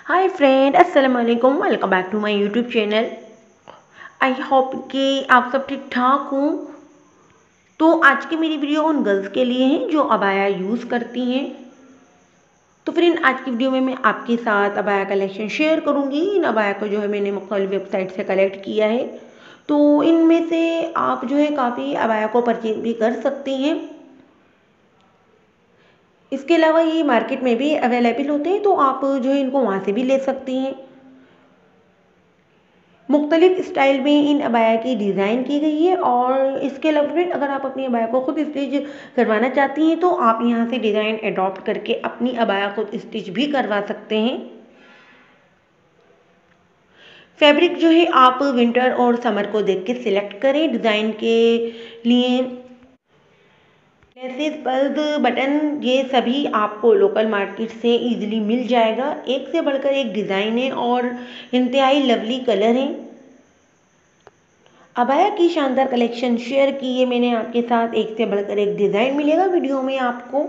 हाय friend, अस्सलाम वालेकुम। Welcome back to my YouTube channel. I hope कि आप सब ठीक ठाक हों। तो आज की मेरी वीडियो उन गर्ल्स के लिए है जो अबाया यूज़ करती हैं। तो फ्रेंड, आज की वीडियो में मैं आपके साथ अबाया कलेक्शन शेयर करूंगी। इन अबाया को जो है मैंने मुख्तलिफ वेबसाइट से कलेक्ट किया है। तो इनमें से आप जो है काफ़ी अबाया को परचेज भी कर सकती हैं। इसके अलावा ये मार्केट में भी अवेलेबल होते हैं, तो आप जो है इनको वहाँ से भी ले सकती हैं। मुख्तलिफ स्टाइल में इन अबाया की डिज़ाइन की गई है। और इसके अलावा फ्रेंड, अगर आप अपनी अबाया को खुद स्टिच करवाना चाहती हैं तो आप यहाँ से डिज़ाइन अडॉप्ट करके अपनी अबाया खुद स्टिच भी करवा सकते हैं। फैब्रिक जो है आप विंटर और समर को देख के सिलेक्ट करें। डिज़ाइन के लिए लेसेस, पल्स, बटन ये सभी आपको लोकल मार्केट से इजीली मिल जाएगा। एक से बढ़कर एक डिज़ाइन है और इंतहाई लवली कलर हैं। अबाया की शानदार कलेक्शन शेयर की है मैंने आपके साथ। एक से बढ़कर एक डिज़ाइन मिलेगा वीडियो में आपको।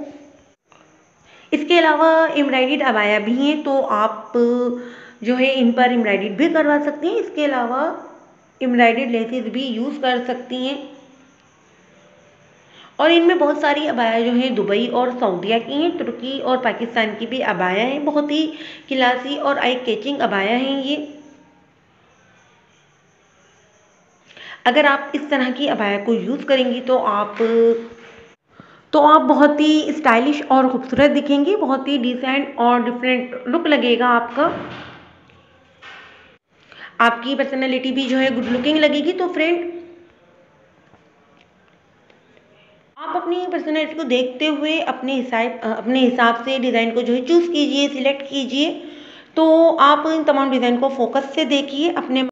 इसके अलावा एम्ब्रॉयडर्ड अबाया भी हैं, तो आप जो है इन पर एम्ब्रॉयडर्ड भी करवा सकती हैं। इसके अलावा एम्ब्रॉयडर्ड लेसेस भी यूज़ कर सकती हैं। और इनमें बहुत सारी अबाया जो है दुबई और सऊदीया की हैं। तुर्की और पाकिस्तान की भी अबाया हैं। बहुत ही क्लासी और आई कैचिंग अबाया हैं ये। अगर आप इस तरह की अबाया को यूज़ करेंगी तो आप बहुत ही स्टाइलिश और खूबसूरत दिखेंगी। बहुत ही डिसेंट और डिफरेंट लुक लगेगा आपका। आपकी पर्सनैलिटी भी जो है गुड लुकिंग लगेगी। तो फ्रेंड, आप अपनी पर्सनैलिटी को देखते हुए अपने हिसाब से डिज़ाइन को जो है चूज़ कीजिए, सिलेक्ट कीजिए। तो आप इन तमाम डिज़ाइन को फोकस से देखिए। अपने